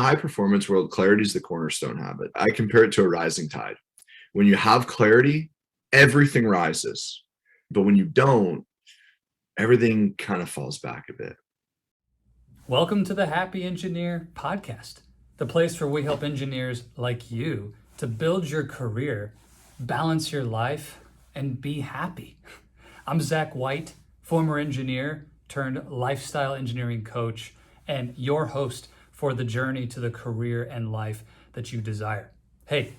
high performance world, clarity is the cornerstone habit. I compare it to a rising tide. When you have clarity, everything rises. But when you don't, everything kind of falls back a bit. Welcome to the Happy Engineer podcast, the place where we help engineers like you to build your career, balance your life, and be happy. I'm Zach White, former engineer turned lifestyle engineering coach, and your host for the journey to the career and life that you desire. Hey,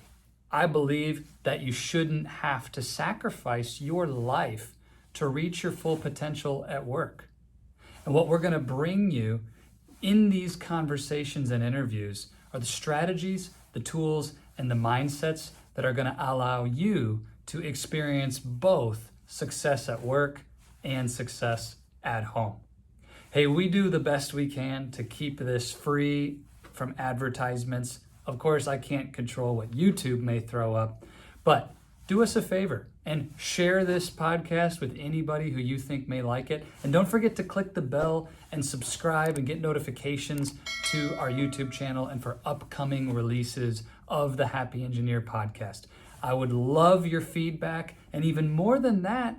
I believe that you shouldn't have to sacrifice your life to reach your full potential at work. And what we're going to bring you in these conversations and interviews are the strategies, the tools, and the mindsets that are going to allow you to experience both success at work and success at home. Hey, we do the best we can to keep this free from advertisements. Of course, I can't control what YouTube may throw up, but do us a favor and share this podcast with anybody who you think may like it. And don't forget to click the bell and subscribe and get notifications to our YouTube channel and for upcoming releases of the Happy Engineer podcast. I would love your feedback, and even more than that,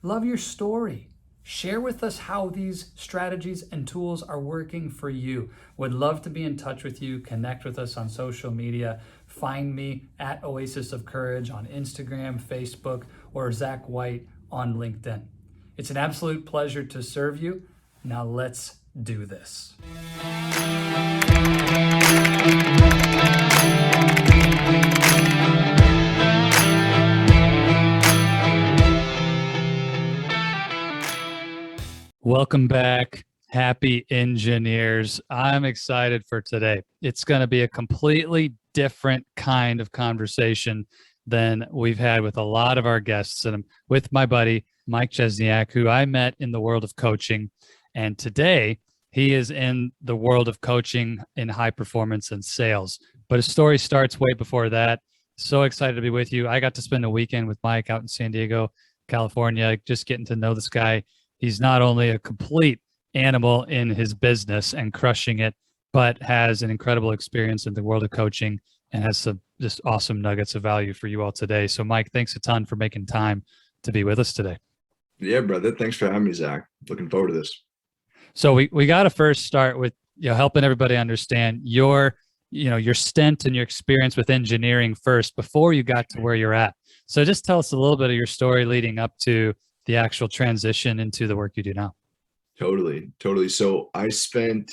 love your story. Share with us how these strategies and tools are working for you. Would love to be in touch with you. Connect with us on social media. Find me at Oasis of Courage on Instagram, Facebook, or Zach White on LinkedIn. It's an absolute pleasure to serve you. Now let's do this. Welcome back, happy engineers. I'm excited for today. It's going to be a completely different kind of conversation than we've had with a lot of our guests. And I'm with my buddy, Mike Szczesniak, who I met in the world of coaching. And today he is in the world of coaching in high performance and sales. But his story starts way before that. So excited to be with you. I got to spend a weekend with Mike out in San Diego, California, just getting to know this guy. He's not only a complete animal in his business and crushing it, but has an incredible experience in the world of coaching and has some just awesome nuggets of value for you all today. So Mike, thanks a ton for making time to be with us today. Yeah, brother. Thanks for having me, Zach. Looking forward to this. So we got to first start with helping everybody understand your stint and your experience with engineering first before you got to where you're at. So just tell us a little bit of your story leading up to the actual transition into the work you do now. Totally. So I spent,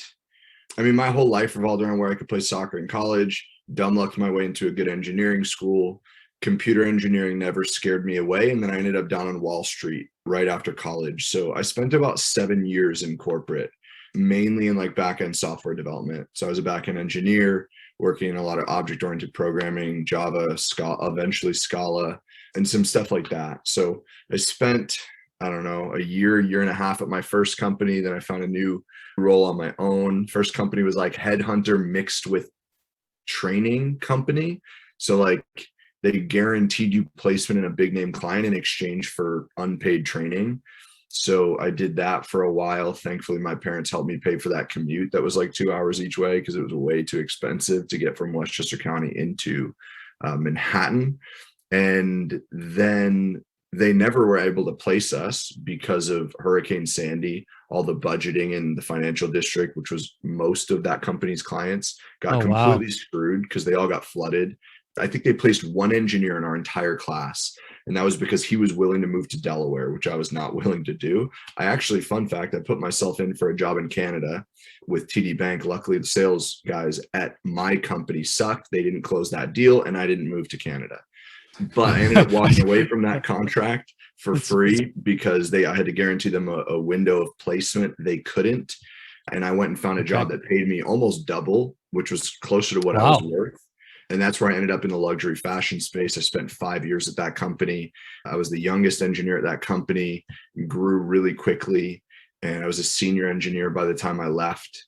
my whole life revolved around where I could play soccer in college, dumb lucked my way into a good engineering school. Computer engineering never scared me away. And then I ended up down on Wall Street right after college. So I spent about 7 years in corporate, mainly in like back-end software development. So I was a back-end engineer working in a lot of object-oriented programming, Java, Scala, eventually Scala, and some stuff like that. So I spent, a year and a half at my first company. Then I found a new role on my own. First company was like headhunter mixed with training company. So like they guaranteed you placement in a big name client in exchange for unpaid training. So I did that for a while. Thankfully, my parents helped me pay for that commute. That was like 2 hours each way because it was way too expensive to get from Westchester County into Manhattan. And then they never were able to place us because of Hurricane Sandy. All the budgeting in the financial district, which was most of that company's clients, got completely screwed because they all got flooded. I think they placed one engineer in our entire class, and that was because he was willing to move to Delaware, which I was not willing to do. I actually, fun fact, I put myself in for a job in Canada with TD Bank. Luckily, the sales guys at my company sucked. They didn't close that deal, and I didn't move to Canada. But I ended up walking away from that contract for free because I had to guarantee them a window of placement. They couldn't. And I went and found a job that paid me almost double, which was closer to what I was worth. And that's where I ended up in the luxury fashion space. I spent 5 years at that company. I was the youngest engineer at that company, grew really quickly. And I was a senior engineer by the time I left,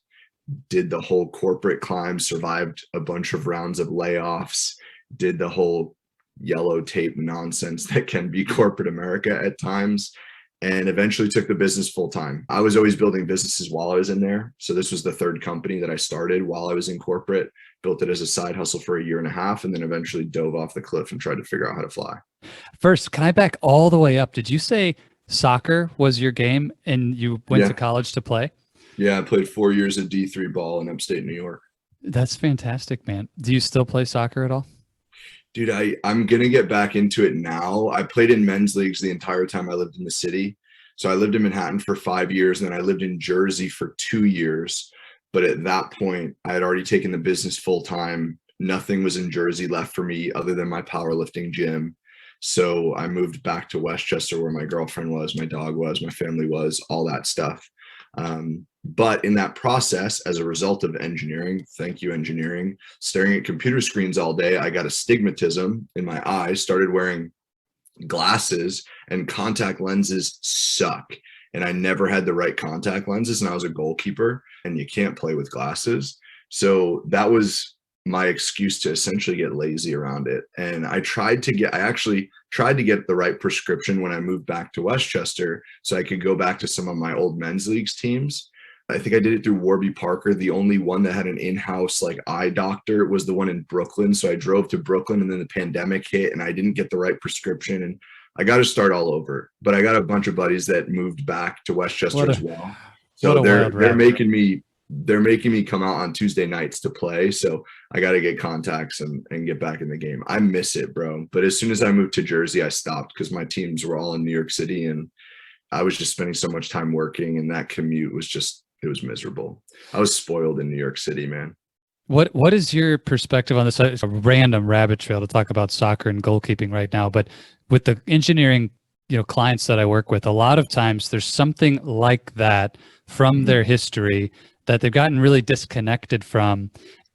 did the whole corporate climb, survived a bunch of rounds of layoffs, did the whole yellow tape nonsense that can be corporate America at times. and eventually took the business full time. I was always building businesses while I was in there. So this was the third company that I started while I was in corporate, built it as a side hustle for a year and a half, and then eventually dove off the cliff and tried to figure out how to fly. First, can I back all the way up? Did you say soccer was your game and you went to college to play? Yeah, I played 4 years of D3 ball in upstate New York. That's fantastic, man. Do you still play soccer at all? Dude, I'm going to get back into it now. I played in men's leagues the entire time I lived in the city. So I lived in Manhattan for 5 years, and then I lived in Jersey for 2 years. But at that point, I had already taken the business full time. Nothing was in Jersey left for me other than my powerlifting gym. So I moved back to Westchester where my girlfriend was, my dog was, my family was, all that stuff. But in that process, as a result of engineering, thank you, engineering, staring at computer screens all day, I got astigmatism in my eyes, started wearing glasses, and contact lenses suck. And I never had the right contact lenses, and I was a goalkeeper, and you can't play with glasses. So that was my excuse to essentially get lazy around it. And I actually tried to get the right prescription when I moved back to Westchester so I could go back to some of my old men's leagues teams. I think I did it through Warby Parker. The only one that had an in-house like eye doctor was the one in Brooklyn. So I drove to Brooklyn, and then the pandemic hit and I didn't get the right prescription, and I got to start all over. But I got a bunch of buddies that moved back to Westchester as well. So they're making me come out on Tuesday nights to play. So I got to get contacts and get back in the game. I miss it, bro. But as soon as I moved to Jersey, I stopped because my teams were all in New York City, and I was just spending so much time working, and that commute was it was miserable. I was spoiled in New York City, man. What is your perspective on this? It's a random rabbit trail to talk about soccer and goalkeeping right now, but with the engineering, clients that I work with, a lot of times there's something like that from their history that they've gotten really disconnected from.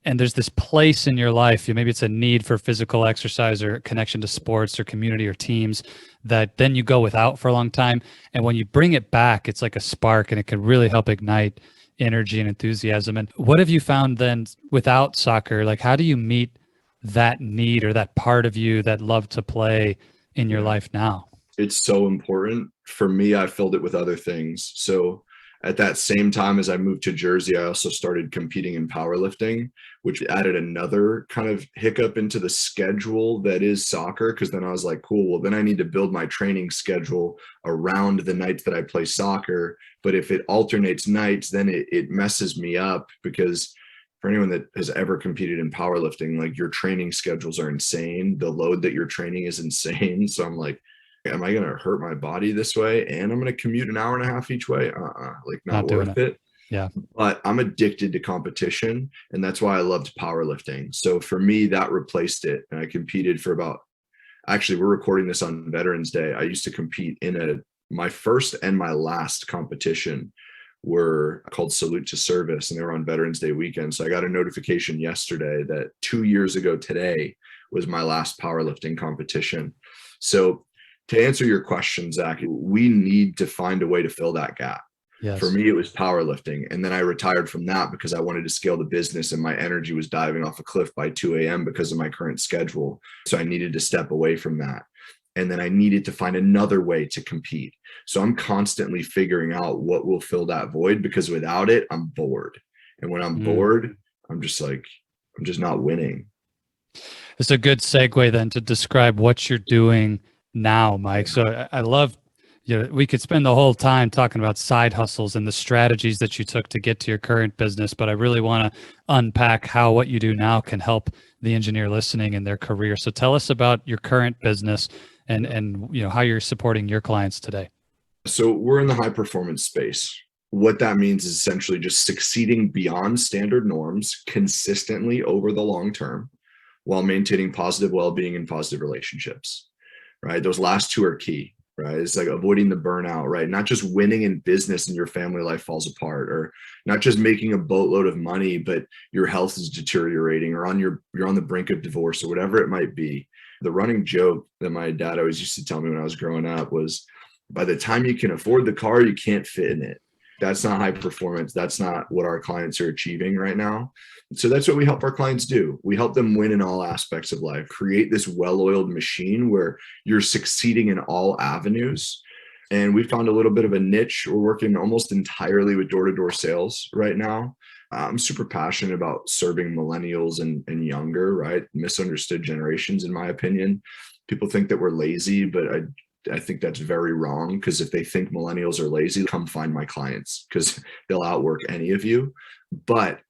And there's this place in your life, maybe it's a need for physical exercise or connection to sports or community or teams that then you go without for a long time. And when you bring it back, it's like a spark, and it can really help ignite energy and enthusiasm. And what have you found then without soccer? Like, how do you meet that need or that part of you that loved to play in your life now? It's so important. For me, I filled it with other things. So at that same time as I moved to Jersey, I also started competing in powerlifting, which added another kind of hiccup into the schedule that is soccer. Because then I was like, cool, well, then I need to build my training schedule around the nights that I play soccer. But if it alternates nights, then it messes me up, because for anyone that has ever competed in powerlifting, like, your training schedules are insane. The load that you're training is insane. So I'm like, am I going to hurt my body this way? And I'm going to commute an hour and a half each way? Like, not worth it. Yeah. But I'm addicted to competition, and that's why I loved powerlifting. So for me, that replaced it. And I competed for actually, we're recording this on Veterans Day. I used to compete in my first and my last competition were called Salute to Service, and they were on Veterans Day weekend. So I got a notification yesterday that 2 years ago today was my last powerlifting competition. So to answer your question, Zach, we need to find a way to fill that gap. Yes. For me, it was powerlifting. And then I retired from that because I wanted to scale the business, and my energy was diving off a cliff by 2 a.m. because of my current schedule. So I needed to step away from that. And then I needed to find another way to compete. So I'm constantly figuring out what will fill that void, because without it, I'm bored. And when I'm bored, I'm just not winning. It's a good segue then to describe what you're doing now, Mike. So I love, we could spend the whole time talking about side hustles and the strategies that you took to get to your current business, but I really want to unpack how what you do now can help the engineer listening in their career. So tell us about your current business and how you're supporting your clients today. So we're in the high performance space. What that means is essentially just succeeding beyond standard norms consistently over the long term while maintaining positive well-being and positive relationships, right? Those last two are key, right? It's like avoiding the burnout, right? Not just winning in business and your family life falls apart, or not just making a boatload of money, but your health is deteriorating, or you're on the brink of divorce, or whatever it might be. The running joke that my dad always used to tell me when I was growing up was, by the time you can afford the car, you can't fit in it. That's not high performance. That's not what our clients are achieving right now. So that's what we help our clients do. We help them win in all aspects of life, create this well-oiled machine where you're succeeding in all avenues. And we've found a little bit of a niche. We're working almost entirely with door-to-door sales right now. I'm super passionate about serving millennials and younger, right? Misunderstood generations, in my opinion. People think that we're lazy, but I think that's very wrong, because if they think millennials are lazy, come find my clients, because they'll outwork any of you. But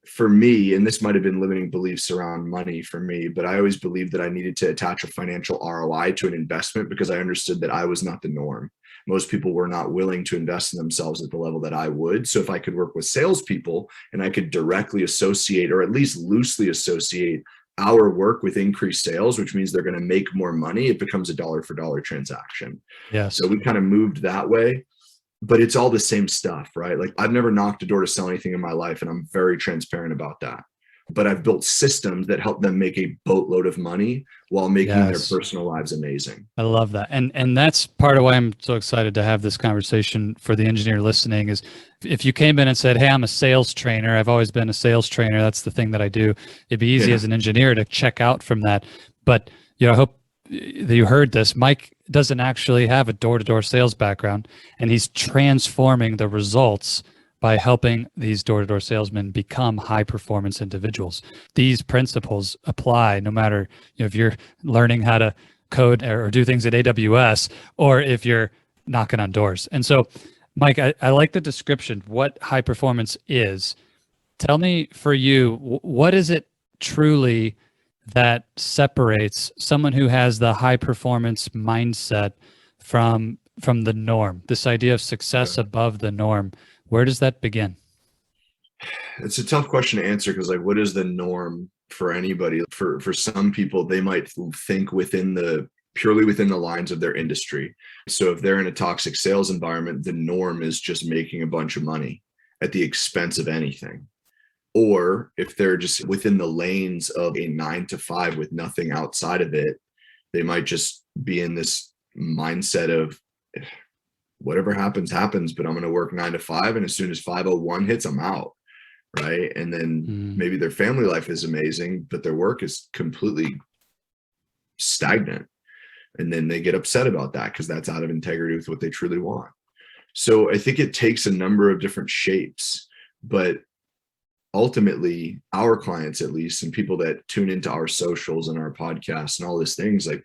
for me, and this might have been limiting beliefs around money for me, but I always believed that I needed to attach a financial ROI to an investment, because I understood that I was not the norm. Most people were not willing to invest in themselves at the level that I would. So if I could work with salespeople and I could directly associate, or at least loosely associate, our work with increased sales, which means they're going to make more money, it becomes a dollar for dollar transaction. Yes. So we kind of moved that way. But it's all the same stuff, right? Like, I've never knocked a door to sell anything in my life, and I'm very transparent about that. But I've built systems that help them make a boatload of money while making their Yes. personal lives amazing. I love that. And that's part of why I'm so excited to have this conversation for the engineer listening. Is if you came in and said, "Hey, I'm a sales trainer. I've always been a sales trainer. That's the thing that I do." It'd be easy as an engineer to check out from that. But I hope that you heard this. Mike doesn't actually have a door-to-door sales background, and he's transforming the results by helping these door-to-door salesmen become high-performance individuals. These principles apply no matter if you're learning how to code or do things at AWS, or if you're knocking on doors. And so, Mike, I like the description, what high performance is. Tell me, for you, what is it truly that separates someone who has the high performance mindset from the norm? This idea of success above the norm, where does that begin? It's a tough question to answer, because, like, what is the norm for anybody? For some people, they might think purely within the lines of their industry. So if they're in a toxic sales environment, the norm is just making a bunch of money at the expense of anything. Or if they're just within the lanes of a 9 to 5 with nothing outside of it, they might just be in this mindset of, whatever happens, happens, but I'm going to work 9 to 5. And as soon as 5:01 hits, I'm out. Right. And then maybe their family life is amazing, but their work is completely stagnant. And then they get upset about that, because that's out of integrity with what they truly want. So I think it takes a number of different shapes, but ultimately our clients, at least, and people that tune into our socials and our podcasts and all these things, like,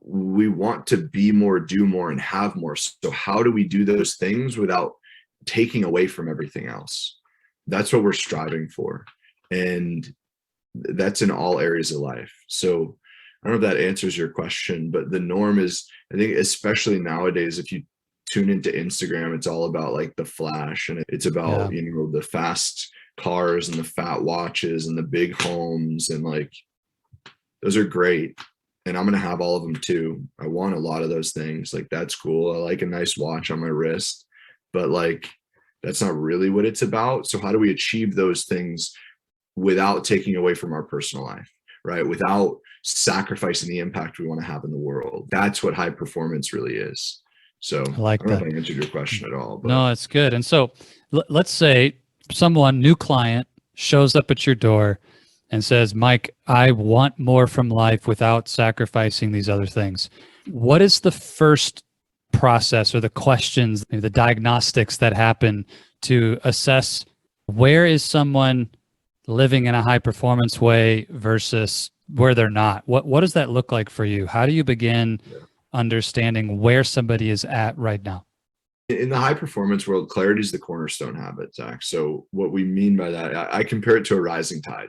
we want to be more, do more, and have more. So how do we do those things without taking away from everything else? That's what we're striving for. And that's in all areas of life. So I don't know if that answers your question, but the norm is, I think, especially nowadays, if you tune into Instagram, it's all about, like, the flash, and it's about, the fast cars and the fat watches and the big homes, and, like, those are great. And I'm going to have all of them too. I want a lot of those things. Like, that's cool. I like a nice watch on my wrist, but, like, that's not really what it's about. So how do we achieve those things without taking away from our personal life, right? Without sacrificing the impact we want to have in the world. That's what high performance really is. So I don't know if I answered your question at all. But. No, it's good. And so let's say someone, new client, shows up at your door and says, "Mike, I want more from life without sacrificing these other things." What is the first process, or the questions, the diagnostics that happen to assess where is someone living in a high performance way versus where they're not? What does that look like for you? How do you begin understanding where somebody is at right now? In the high performance world, clarity is the cornerstone habit, Zach. So what we mean by that, I compare it to a rising tide.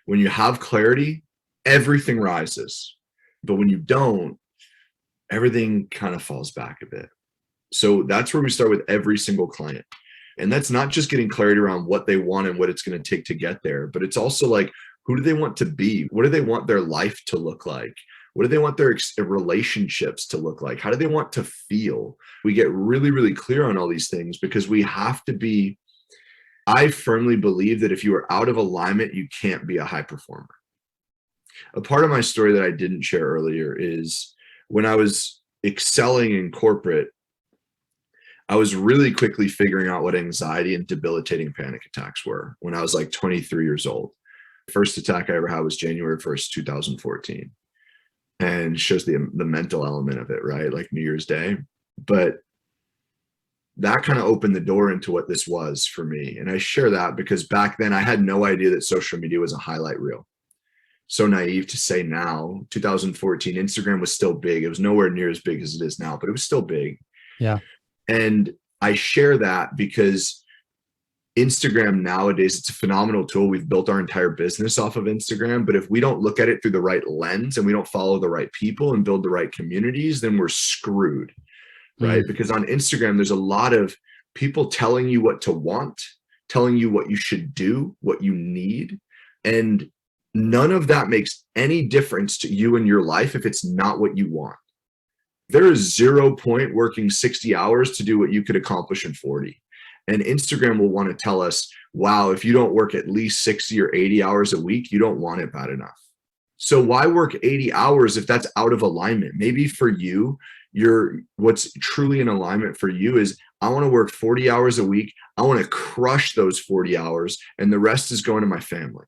When you have clarity, everything rises. But when you don't, everything kind of falls back a bit. So that's where we start with every single client. And that's not just getting clarity around what they want and what it's going to take to get there, but it's also, like, who do they want to be? What do they want their life to look like? What do they want their relationships to look like? How do they want to feel? We get really, really clear on all these things, because we have to be, I firmly believe that if you are out of alignment, you can't be a high performer. A part of my story that I didn't share earlier is, when I was excelling in corporate, I was really quickly figuring out what anxiety and debilitating panic attacks were when I was, like, 23 years old. The first attack I ever had was January 1st, 2014. And it shows the mental element of it, right? Like New Year's Day. But that kind of opened the door into what this was for me. And I share that because back then I had no idea that social media was a highlight reel. So naive to say now, 2014, Instagram was still big. It was nowhere near as big as it is now, but it was still big. Yeah. And I share that because Instagram nowadays, it's a phenomenal tool. We've built our entire business off of Instagram. But if we don't look at it through the right lens and we don't follow the right people and build the right communities, then we're screwed. Right? Because on Instagram, there's a lot of people telling you what to want, telling you what you should do, what you need. And none of that makes any difference to you in your life if it's not what you want. There is 0 point working 60 hours to do what you could accomplish in 40. And Instagram will want to tell us, wow, if you don't work at least 60 or 80 hours a week, you don't want it bad enough. So why work 80 hours if that's out of alignment? Maybe for you, what's truly in alignment for you is I want to work 40 hours a week. I want to crush those 40 hours and the rest is going to my family.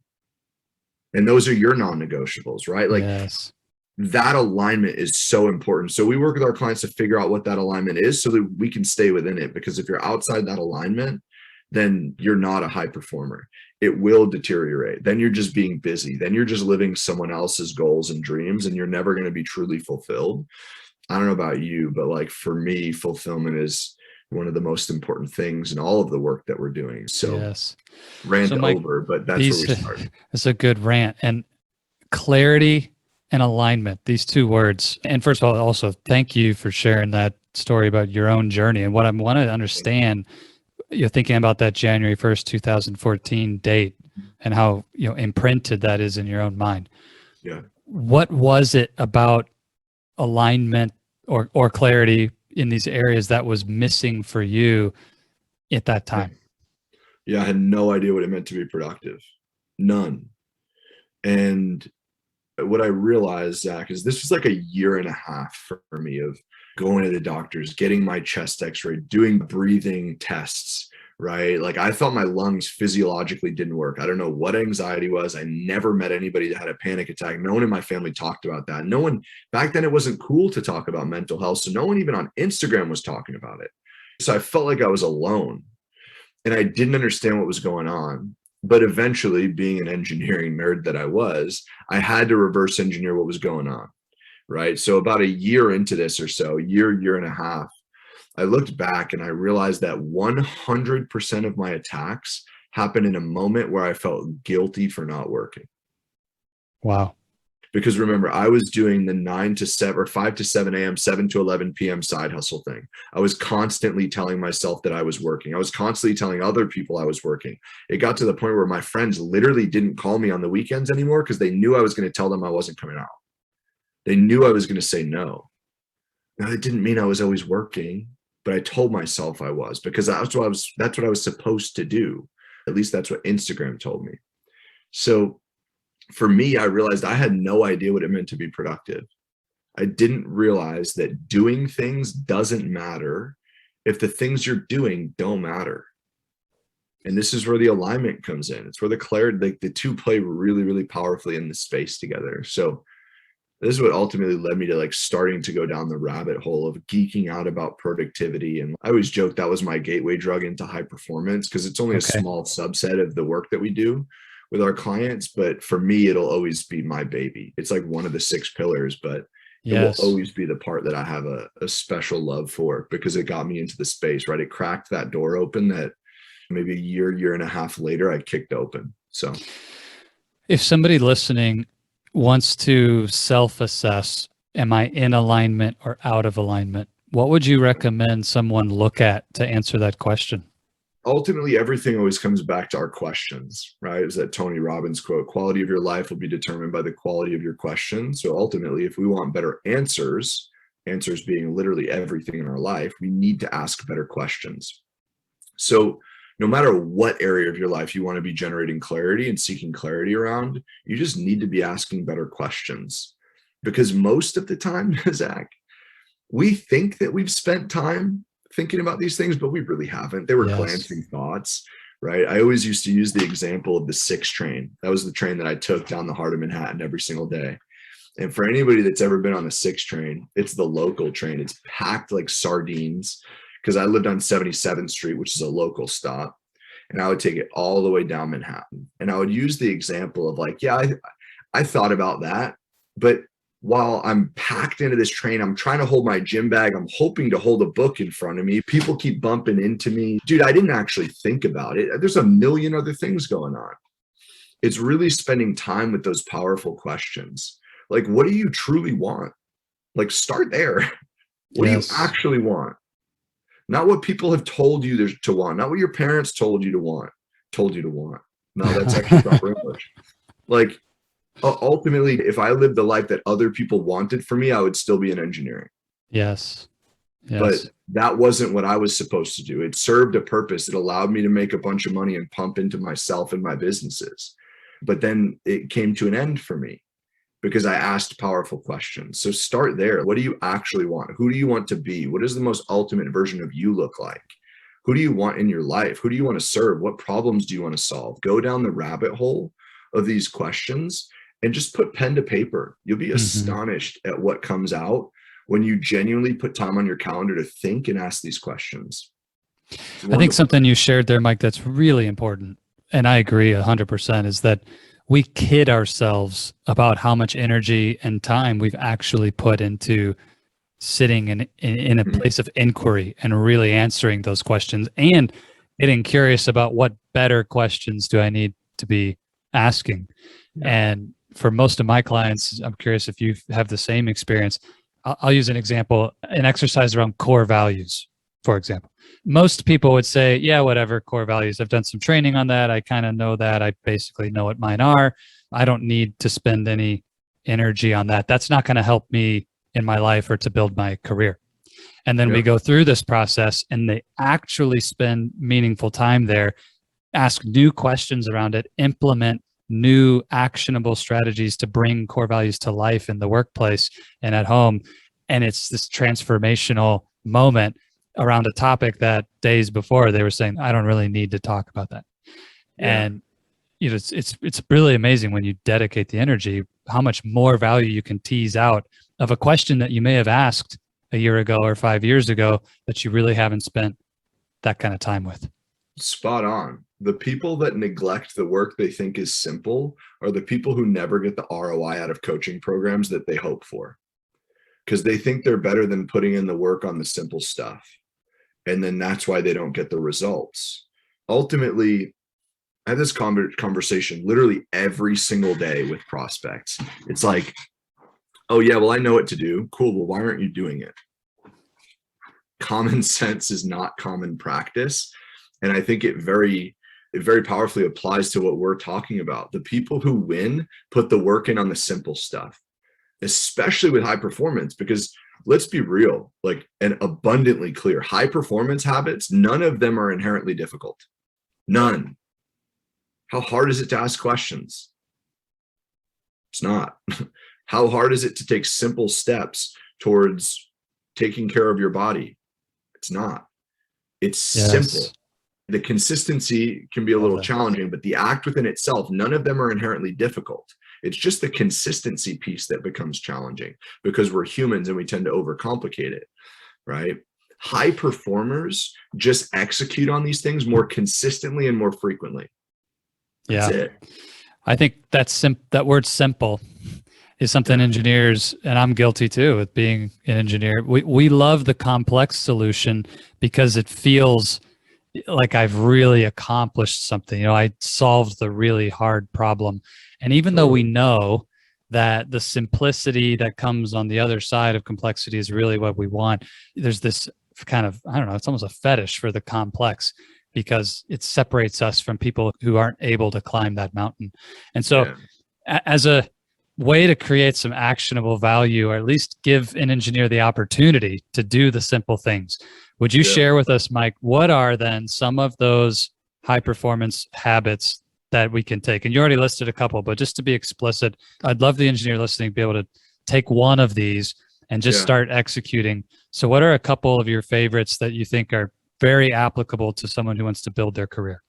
And those are your non-negotiables, right? Like yes. That alignment is so important. So we work with our clients to figure out what that alignment is so that we can stay within it. Because if you're outside that alignment, then you're not a high performer. It will deteriorate. Then you're just being busy. Then you're just living someone else's goals and dreams, and you're never going to be truly fulfilled. I don't know about you, but like for me, fulfillment is one of the most important things in all of the work that we're doing. So yes. Rant So Mike, over, but that's where we start. It's a good rant. And clarity and alignment, these two words. And first of all, also thank you for sharing that story about your own journey. And what I want to understand, you're thinking about that January 1st, 2014 date and how, imprinted that is in your own mind. Yeah. What was it about alignment or clarity in these areas that was missing for you at that time? Yeah, I had no idea what it meant to be productive. None. And what I realized, Zach, is this was like a year and a half for me of going to the doctors, getting my chest x-ray, doing breathing tests, right? Like I thought my lungs physiologically didn't work. I don't know what anxiety was. I never met anybody that had a panic attack. No one in my family talked about that. No one, back then it wasn't cool to talk about mental health. So no one even on Instagram was talking about it. So I felt like I was alone and I didn't understand what was going on. But eventually, being an engineering nerd that I was, I had to reverse engineer what was going on, right? So about a year into this or so, year and a half, I looked back and I realized that 100% of my attacks happened in a moment where I felt guilty for not working. Wow. Because remember, I was doing the 9 to 7 or 5 to 7 a.m., 7 to 11 p.m. side hustle thing. I was constantly telling myself that I was working. I was constantly telling other people I was working. It got to the point where my friends literally didn't call me on the weekends anymore because they knew I was going to tell them I wasn't coming out. They knew I was going to say no. Now, it didn't mean I was always working, but I told myself I was because that's what I was supposed to do. At least that's what Instagram told me. So for me, I realized I had no idea what it meant to be productive. I didn't realize that doing things doesn't matter if the things you're doing don't matter. And this is where the alignment comes in. It's where the clarity, like the two play really, really powerfully in the space together. So this is what ultimately led me to like starting to go down the rabbit hole of geeking out about productivity. And I always joke that was my gateway drug into high performance because it's only a small subset of the work that we do with our clients. But for me, it'll always be my baby. It's like one of the 6 pillars, but it will always be the part that I have a special love for because it got me into the space, right? It cracked that door open that maybe a year and a half later, I kicked open. So if somebody listening wants to self-assess, am I in alignment or out of alignment? What would you recommend someone look at to answer that question? Ultimately, everything always comes back to our questions, right? It was that Tony Robbins quote, quality of your life will be determined by the quality of your questions. So ultimately, if we want better answers being literally everything in our life, we need to ask better questions. So no matter what area of your life you want to be generating clarity and seeking clarity around, you just need to be asking better questions. Because most of the time, Zach, we think that we've spent time thinking about these things, but we really haven't. They were glancing thoughts, right? I always used to use the example of the 6 train. That was the train that I took down the heart of Manhattan every single day. And for anybody that's ever been on the 6 train, it's the local train. It's packed like sardines because I lived on 77th Street, which is a local stop. And I would take it all the way down Manhattan. And I would use the example of like, yeah, I thought about that. But while I'm packed into this train, I'm trying to hold my gym bag. I'm hoping to hold a book in front of me. People keep bumping into me. Dude, I didn't actually think about it. There's a million other things going on. It's really spending time with those powerful questions. Like, what do you truly want? Like, start there. What do you actually want? Not what people have told you to want, not what your parents told you to want. No, that's actually proper English. Like, ultimately, if I lived the life that other people wanted for me, I would still be in engineering. Yes. But that wasn't what I was supposed to do. It served a purpose. It allowed me to make a bunch of money and pump into myself and my businesses. But then it came to an end for me because I asked powerful questions. So start there. What do you actually want? Who do you want to be? What does the most ultimate version of you look like? Who do you want in your life? Who do you want to serve? What problems do you want to solve? Go down the rabbit hole of these questions and just put pen to paper. You'll be astonished at what comes out when you genuinely put time on your calendar to think and ask these questions. I think something you shared there, Mike, that's really important, and I agree 100%, is that we kid ourselves about how much energy and time we've actually put into sitting in a place of inquiry and really answering those questions and getting curious about what better questions do I need to be asking. And for most of my clients, I'm curious if you have the same experience. I'll use an example, an exercise around core values, for example. Most people would say, yeah, whatever, core values. I've done some training on that. I kind of know that. I basically know what mine are. I don't need to spend any energy on that. That's not going to help me in my life or to build my career. And then we go through this process and they actually spend meaningful time there, ask new questions around it, implement new actionable strategies to bring core values to life in the workplace and at home. And it's this transformational moment around a topic that days before they were saying, I don't really need to talk about that. And you know, it's really amazing when you dedicate the energy, how much more value you can tease out of a question that you may have asked a year ago or 5 years ago that you really haven't spent that kind of time with. Spot on. The people that neglect the work they think is simple are the people who never get the ROI out of coaching programs that they hope for, because they think they're better than putting in the work on the simple stuff. And then that's why they don't get the results. Ultimately, I have this conversation literally every single day with prospects. It's like, oh yeah, well, I know what to do. Cool. Well, why aren't you doing it? Common sense is not common practice. And I think it very powerfully applies to what we're talking about. The people who win put the work in on the simple stuff, especially with high performance, because let's be real, like, and abundantly clear, high performance habits, none of them are inherently difficult. None. How hard is it to ask questions? It's not. How hard is it to take simple steps towards taking care of your body? It's not. It's simple. The consistency can be a little challenging, but the act within itself, none of them are inherently difficult. It's just the consistency piece that becomes challenging because we're humans and we tend to overcomplicate it, right? High performers just execute on these things more consistently and more frequently. That's it. I think that word simple is something engineers, and I'm guilty too with being an engineer. We love the complex solution because it feels like I've really accomplished something. You know, I solved the really hard problem. And even though we know that the simplicity that comes on the other side of complexity is really what we want, there's this kind of, I don't know, it's almost a fetish for the complex because it separates us from people who aren't able to climb that mountain. And so as a way to create some actionable value, or at least give an engineer the opportunity to do the simple things, would you share with us, Mike, what are then some of those high performance habits that we can take? And you already listed a couple, but just to be explicit, I'd love the engineer listening to be able to take one of these and just start executing. So what are a couple of your favorites that you think are very applicable to someone who wants to build their career?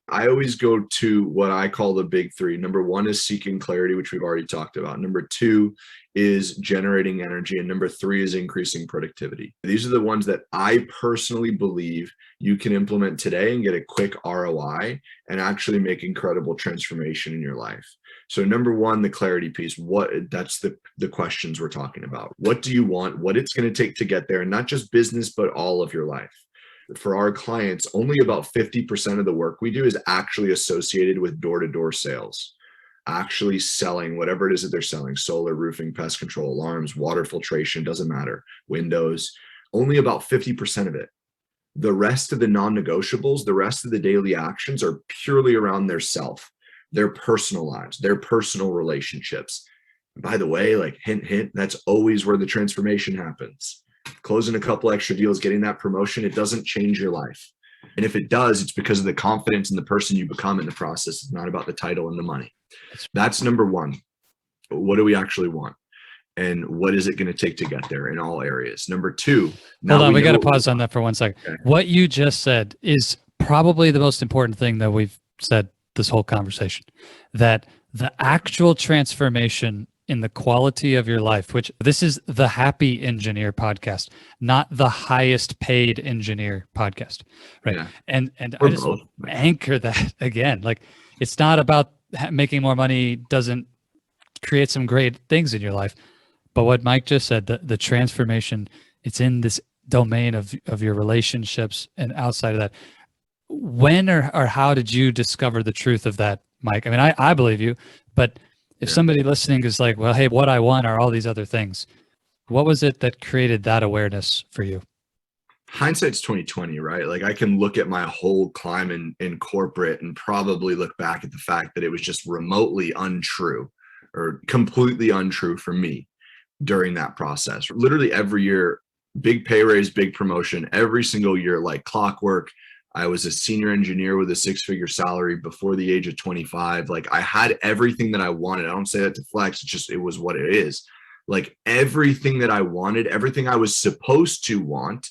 I always go to what I call the big three. Number one is seeking clarity, which we've already talked about. Number two is generating energy. And number three is increasing productivity. These are the ones that I personally believe you can implement today and get a quick ROI and actually make incredible transformation in your life. So number one, the clarity piece, that's the questions we're talking about. What do you want? What it's going to take to get there, and not just business, but all of your life. For our clients, only about 50% of the work we do is actually associated with door-to-door sales, actually selling whatever it is that they're selling: solar, roofing, pest control, alarms, water filtration, doesn't matter, windows. Only about 50% of it. The rest of the non-negotiables, the rest of the daily actions are purely around their self, their personal lives, their personal relationships. And by the way, like hint, hint, that's always where the transformation happens. Closing a couple extra deals, getting that promotion, it doesn't change your life. And if it does, it's because of the confidence in the person you become in the process. It's not about the title and the money. That's number one. What do we actually want? And what is it going to take to get there in all areas? Number two. Hold on, we got to pause on that for 1 second. Okay. What you just said is probably the most important thing that we've said this whole conversation, that the actual transformation in the quality of your life, which this is the Happy Engineer podcast, not the highest paid engineer podcast, right? Yeah. And I just anchor that again. Like, it's not about making more money doesn't create some great things in your life, but what Mike just said, the transformation, it's in this domain of your relationships and outside of that. When or how did you discover the truth of that, Mike? I mean, I believe you, but if somebody listening is like, well, hey, what I want are all these other things, what was it that created that awareness for you? Hindsight's 2020, right? Like, I can look at my whole climb in corporate and probably look back at the fact that it was just remotely untrue or completely untrue for me during that process. Literally every year, big pay raise, big promotion, every single year, like clockwork. I was a senior engineer with a 6-figure salary before the age of 25. Like, I had everything that I wanted. I don't say that to flex. It's just, it was what it is. Like, everything that I wanted, everything I was supposed to want: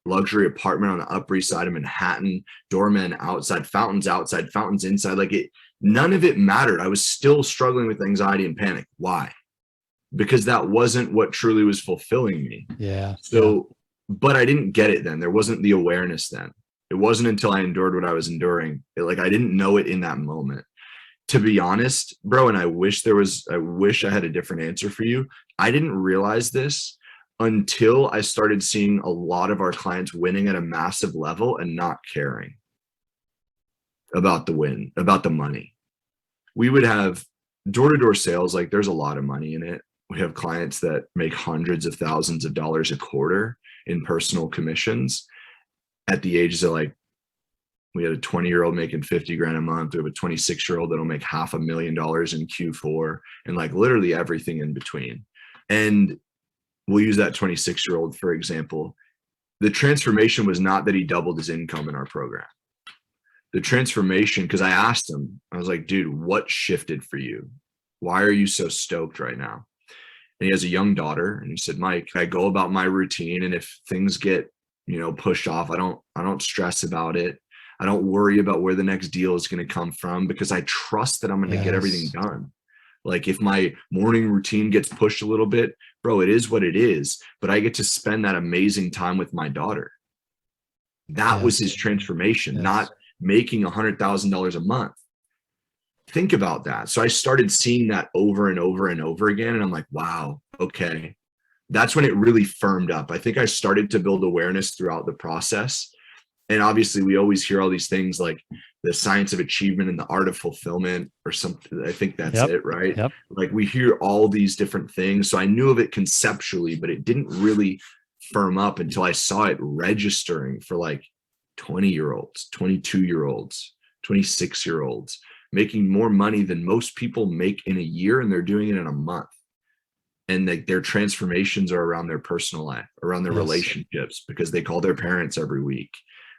luxury apartment on the Upper East Side of Manhattan, doorman outside, fountains inside. Like, none of it mattered. I was still struggling with anxiety and panic. Why? Because that wasn't what truly was fulfilling me. Yeah. So, but I didn't get it then. There wasn't the awareness then. It wasn't until I endured what I was enduring. I didn't know it in that moment. To be honest, bro, and I wish I had a different answer for you. I didn't realize this until I started seeing a lot of our clients winning at a massive level and not caring about the win, about the money. We would have door-to-door sales. Like, there's a lot of money in it. We have clients that make hundreds of thousands of dollars a quarter in personal commissions. At the ages of, like, we had a 20-year-old making 50 grand a month. We have a 26-year-old that'll make $500,000 in Q4, and like literally everything in between. And we'll use that 26-year-old, for example. The transformation was not that he doubled his income in our program. The transformation, because I asked him, I was like, dude, what shifted for you? Why are you so stoked right now? And he has a young daughter, and he said, Mike, I go about my routine, and if things get pushed off, I don't stress about it. I don't worry about where the next deal is going to come from, because I trust that I'm going to get everything done. Like, if my morning routine gets pushed a little bit, bro, it is what it is, but I get to spend that amazing time with my daughter. That was his transformation, not making $100,000 a month. Think about that. So I started seeing that over and over and over again. And I'm like, wow, okay. That's when it really firmed up. I think I started to build awareness throughout the process. And obviously we always hear all these things like the science of achievement and the art of fulfillment or something. I think that's it, right? Yep. Like, we hear all these different things. So I knew of it conceptually, but it didn't really firm up until I saw it registering for like 20-year-olds, 22-year-olds, 26-year-olds, making more money than most people make in a year, and they're doing it in a month. And their transformations are around their personal life, around their relationships, because they call their parents every week.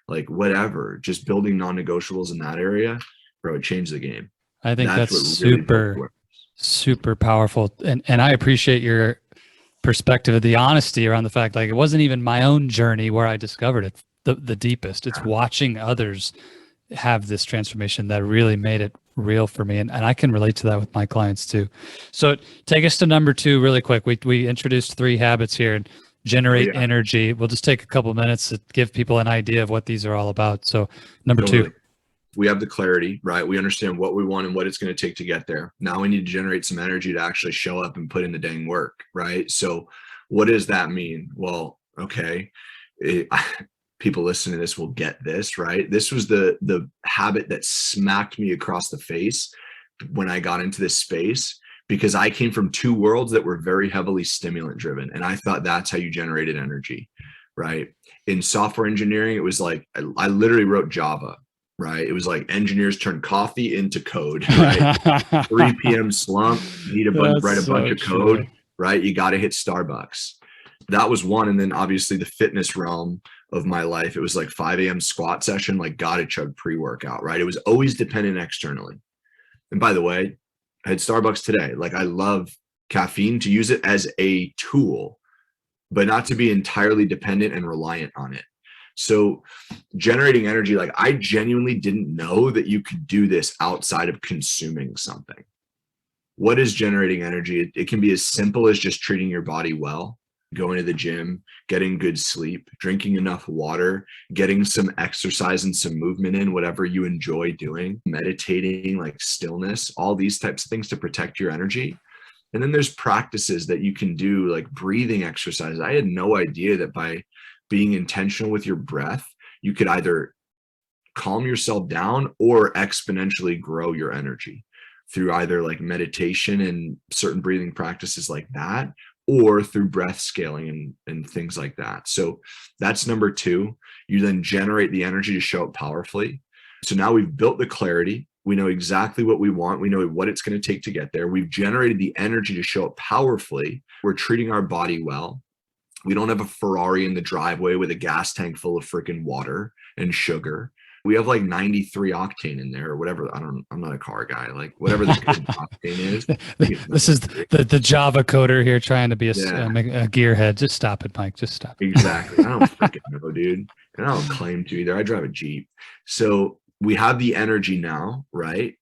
Like, whatever, just building non-negotiables in that area, bro, it changed the game. I think that's super powerful. And I appreciate your perspective of the honesty around the fact, like, it wasn't even my own journey where I discovered it the deepest. It's watching others have this transformation that really made it real for me. And I can relate to that with my clients too. So take us to number 2 really quick. We introduced 3 habits here and generate yeah, energy. We'll just take a couple minutes to give people an idea of what these are all about. So number totally. 2. We have the clarity, right? We understand what we want and what it's going to take to get there. Now we need to generate some energy to actually show up and put in the dang work, right? So what does that mean? Well, okay. People listening to this will get this, right? This was the habit that smacked me across the face when I got into this space, because I came from 2 worlds that were very heavily stimulant driven. And I thought that's how you generated energy, right? In software engineering, it was like, I literally wrote Java, right? It was like engineers turn coffee into code, right? 3 p.m. slump, need to write a bunch of code, right? You got to hit Starbucks. That was one. And then obviously the fitness realm of my life, it was like 5 a.m. squat session, like got to chug pre-workout, right? It was always dependent externally. And by the way, I had Starbucks today. Like, I love caffeine, to use it as a tool, but not to be entirely dependent and reliant on it. So generating energy, like, I genuinely didn't know that you could do this outside of consuming something. What is generating energy? It can be as simple as just treating your body well, going to the gym, getting good sleep, drinking enough water, getting some exercise and some movement in, whatever you enjoy doing, meditating, like stillness, all these types of things to protect your energy. And then there's practices that you can do, like breathing exercises. I had no idea that by being intentional with your breath, you could either calm yourself down or exponentially grow your energy through either like meditation and certain breathing practices like that, or through breath scaling and things like that. So that's number 2. You then generate the energy to show up powerfully. So now we've built the clarity. We know exactly what we want. We know what it's going to take to get there. We've generated the energy to show up powerfully. We're treating our body well. We don't have a Ferrari in the driveway with a gas tank full of freaking water and sugar. We have like 93 octane in there or whatever. I'm not a car guy. Like, whatever the good octane is. This is the Java coder here trying to be a gearhead. Just stop it, Mike. Just stop it. Exactly. I don't freaking know, dude. And I don't claim to either. I drive a Jeep. So we have the energy now, right?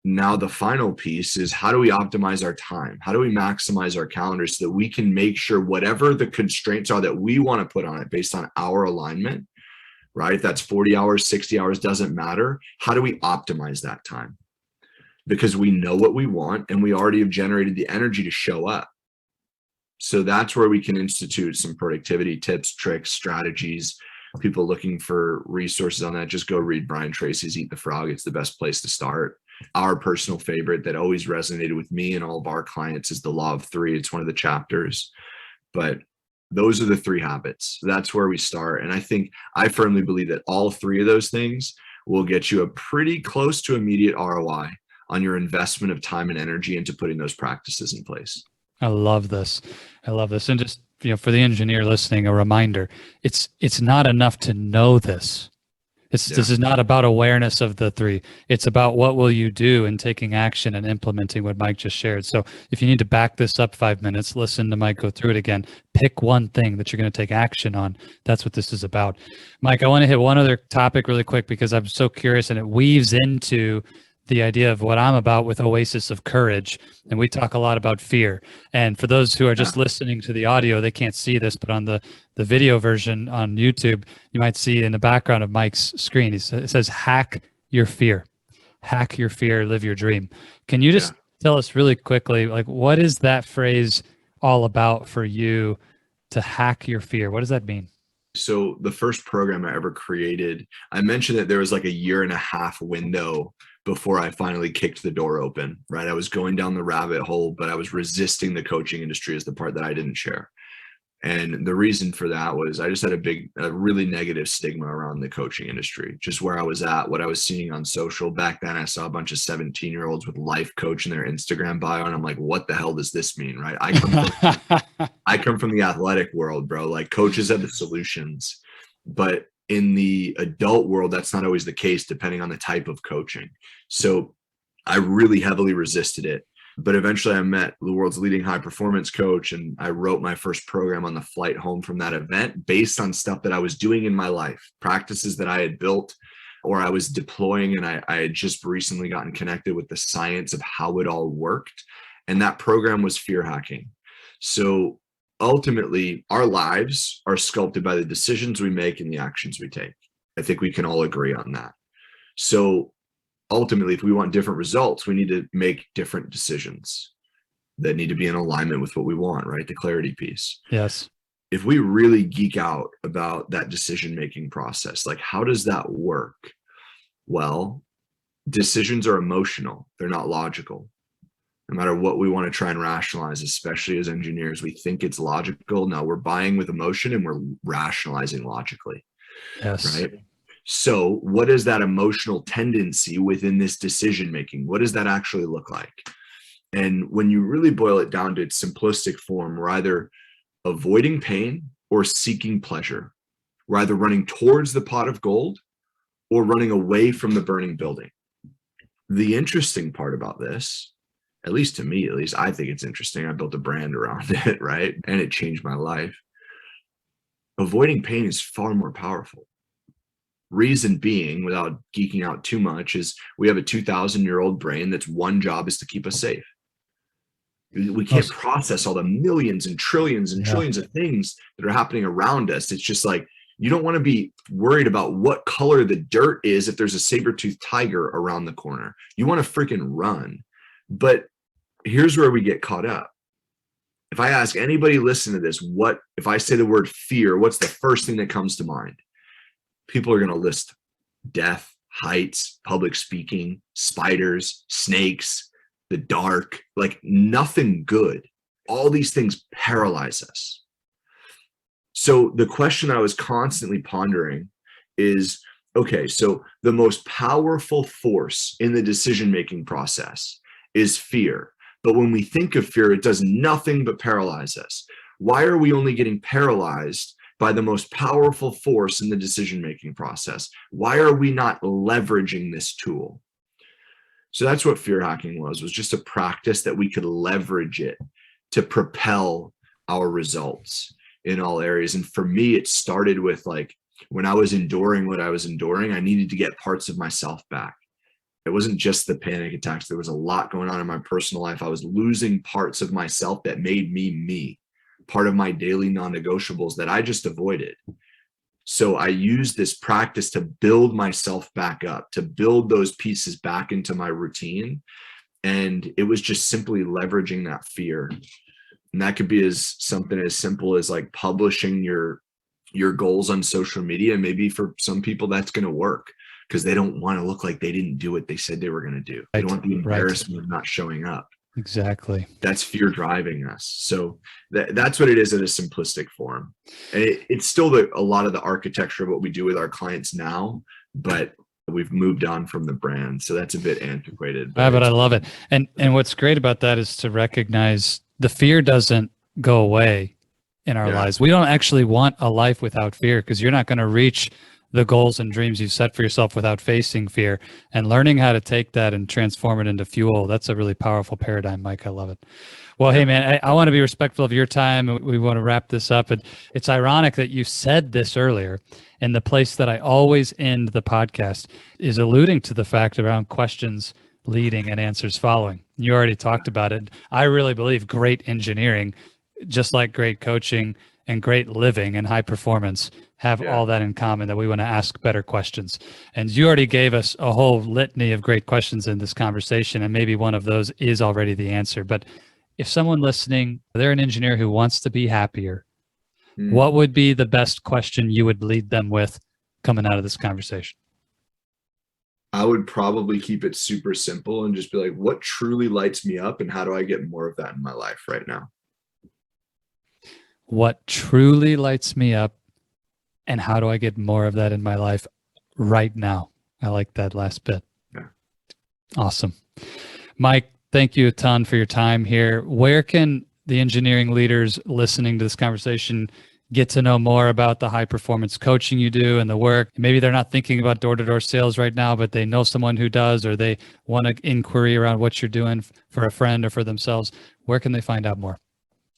Now the final piece is, how do we optimize our time? How do we maximize our calendar so that we can make sure whatever the constraints are that we want to put on it based on our alignment, right? If that's 40 hours, 60 hours, doesn't matter. How do we optimize that time? Because we know what we want and we already have generated the energy to show up. So that's where we can institute some productivity tips, tricks, strategies. People looking for resources on that, just go read Brian Tracy's Eat the Frog. It's the best place to start. Our personal favorite that always resonated with me and all of our clients is the Law of 3. It's one of the chapters, but those are the 3 habits. That's where we start. And I firmly believe that all 3 of those things will get you a pretty close to immediate ROI on your investment of time and energy into putting those practices in place. I love this. And just, for the engineer listening, a reminder, it's not enough to know this. This is not about awareness of the 3. It's about what will you do in taking action and implementing what Mike just shared. So if you need to back this up 5 minutes, listen to Mike go through it again. Pick one thing that you're going to take action on. That's what this is about. Mike, I want to hit one other topic really quick because I'm so curious, and it weaves into the idea of what I'm about with Oasis of Courage. And we talk a lot about fear. And for those who are just listening to the audio, they can't see this, but on the video version on YouTube, you might see in the background of Mike's screen, it says, hack your fear, live your dream. Can you just tell us really quickly, like, what is that phrase all about for you, to hack your fear? What does that mean? So the first program I ever created, I mentioned that there was like a 1.5 year window before I finally kicked the door open, right? I was going down the rabbit hole, but I was resisting the coaching industry as the part that I didn't share. And the reason for that was I just had a really negative stigma around the coaching industry, just where I was at, what I was seeing on social. Back then, I saw a bunch of 17-year-olds with life coach in their Instagram bio. And I'm like, what the hell does this mean, right? I come from the athletic world, bro. Like, coaches have the solutions. But in the adult world, that's not always the case, depending on the type of coaching. So I really heavily resisted it. But eventually I met the world's leading high performance coach, and I wrote my first program on the flight home from that event based on stuff that I was doing in my life, practices that I had built or I was deploying and I had just recently gotten connected with the science of how it all worked. And that program was fear hacking. So ultimately, our lives are sculpted by the decisions we make and the actions we take. I think we can all agree on that. So ultimately, if we want different results, we need to make different decisions that need to be in alignment with what we want, right? The clarity piece. Yes. If we really geek out about that decision-making process, like how does that work? Well, decisions are emotional. They're not logical. No matter what we want to try and rationalize, especially as engineers, we think it's logical. No, we're buying with emotion and we're rationalizing logically. Yes. Right. So what is that emotional tendency within this decision making? What does that actually look like? And when you really boil it down to its simplistic form, we're either avoiding pain or seeking pleasure. We're either running towards the pot of gold or running away from the burning building. The interesting part about this, at least to me, at least I think it's interesting. I built a brand around it, right? And it changed my life. Avoiding pain is far more powerful. Reason being, without geeking out too much, is we have a 2,000-year-old brain that's one job is to keep us safe. We can't process all the millions and trillions of things that are happening around us. It's just like, you don't want to be worried about what color the dirt is if there's a saber-toothed tiger around the corner. You want to freaking run. But here's where we get caught up. If I ask anybody listening to this, if I say the word fear, what's the first thing that comes to mind? People are going to list death, heights, public speaking, spiders, snakes, the dark, like nothing good. All these things paralyze us. So the question I was constantly pondering is, okay, so the most powerful force in the decision-making process is fear. But when we think of fear, it does nothing but paralyze us. Why are we only getting paralyzed by the most powerful force in the decision-making process? Why are we not leveraging this tool? So that's what fear hacking was just a practice that we could leverage it to propel our results in all areas. And for me, it started with like, when I was enduring what I was enduring, I needed to get parts of myself back. It wasn't just the panic attacks. There was a lot going on in my personal life. I was losing parts of myself that made me, part of my daily non-negotiables that I just avoided. So I used this practice to build myself back up, to build those pieces back into my routine. And it was just simply leveraging that fear. And that could be something as simple as like publishing your goals on social media. Maybe for some people that's going to work because they don't want to look like they didn't do what they said they were going to do. They don't want the embarrassment of not showing up. Exactly. That's fear driving us. So that's what it is in a simplistic form. And it's still a lot of the architecture of what we do with our clients now, but we've moved on from the brand. So that's a bit antiquated. But I love it. And what's great about that is to recognize the fear doesn't go away in our lives. We don't actually want a life without fear because you're not going to reach the goals and dreams you've set for yourself without facing fear. And learning how to take that and transform it into fuel, that's a really powerful paradigm, Mike. I love it. Well, hey, man, I want to be respectful of your time. We want to wrap this up. And it's ironic that you said this earlier. And the place that I always end the podcast is alluding to the fact around questions leading and answers following. You already talked about it. I really believe great engineering, just like great coaching and great living and high performance, have all that in common, that we want to ask better questions. And you already gave us a whole litany of great questions in this conversation, and maybe one of those is already the answer. But if someone listening, they're an engineer who wants to be happier, what would be the best question you would lead them with coming out of this conversation? I would probably keep it super simple and just be like, what truly lights me up and how do I get more of that in my life right now? What truly lights me up and how do I get more of that in my life right now? I like that last bit. Yeah. Awesome. Mike, thank you a ton for your time here. Where can the engineering leaders listening to this conversation get to know more about the high performance coaching you do and the work? Maybe they're not thinking about door-to-door sales right now, but they know someone who does, or they want to inquiry around what you're doing for a friend or for themselves. Where can they find out more?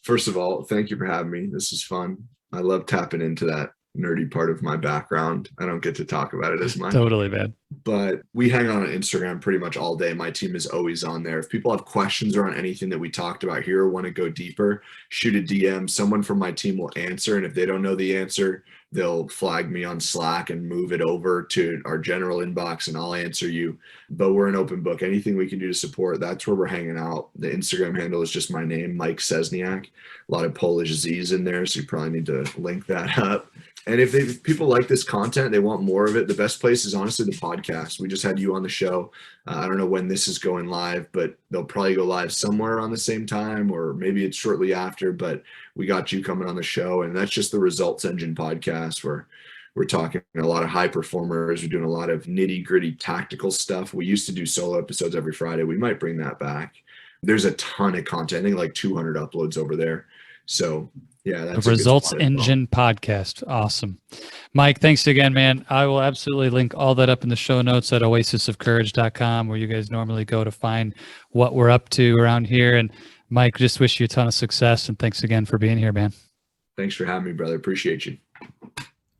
First of all, thank you for having me. This is fun. I love tapping into that nerdy part of my background. I don't get to talk about it as much. Totally, man. But we hang on Instagram pretty much all day. My team is always on there. If people have questions around anything that we talked about here or want to go deeper, shoot a DM. Someone from my team will answer. And if they don't know the answer, they'll flag me on Slack and move it over to our general inbox and I'll answer you. But we're an open book. Anything we can do to support, that's where we're hanging out. The Instagram handle is just my name, Mike Szczesniak. A lot of Polish Z's in there, so you probably need to link that up. And if people like this content, they want more of it, the best place is honestly the podcast. We just had you on the show. I don't know when this is going live, but they'll probably go live somewhere around the same time, or maybe it's shortly after, but we got you coming on the show. And that's just the Results Engine podcast, where we're talking to a lot of high performers. We're doing a lot of nitty gritty tactical stuff. We used to do solo episodes every Friday. We might bring that back. There's a ton of content. I think like 200 uploads over there. So yeah, that's the Results Engine podcast. Awesome. Mike, thanks again, man. I will absolutely link all that up in the show notes at oasisofcourage.com, where you guys normally go to find what we're up to around here. And Mike, just wish you a ton of success, and thanks again for being here, man. Thanks for having me, brother. Appreciate you.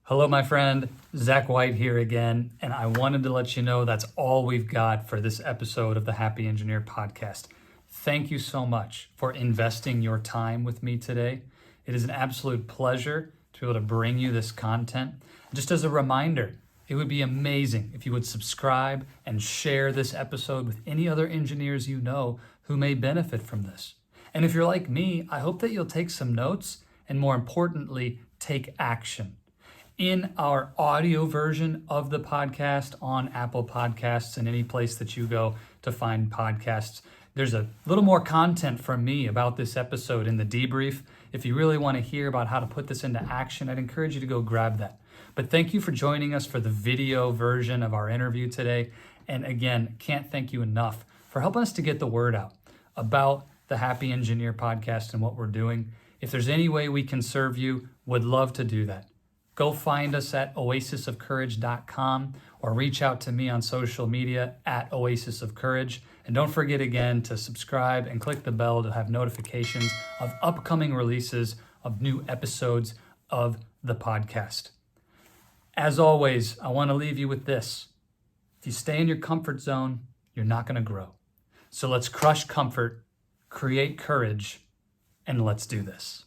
Hello, my friend. Zach White here again, and I wanted to let you know that's all we've got for this episode of the Happy Engineer podcast. Thank you so much for investing your time with me today. It is an absolute pleasure to be able to bring you this content. Just as a reminder, it would be amazing if you would subscribe and share this episode with any other engineers you know who may benefit from this. And if you're like me, I hope that you'll take some notes and, more importantly, take action. In our audio version of the podcast on Apple Podcasts and any place that you go to find podcasts, there's a little more content from me about this episode in the debrief. If you really want to hear about how to put this into action, I'd encourage you to go grab that. But thank you for joining us for the video version of our interview today. And again, can't thank you enough for helping us to get the word out about the Happy Engineer podcast and what we're doing. If there's any way we can serve you, would love to do that. Go find us at oasisofcourage.com or reach out to me on social media at Oasis of Courage. And don't forget again to subscribe and click the bell to have notifications of upcoming releases of new episodes of the podcast. As always, I want to leave you with this. If you stay in your comfort zone, you're not going to grow. So let's crush comfort, create courage, and let's do this.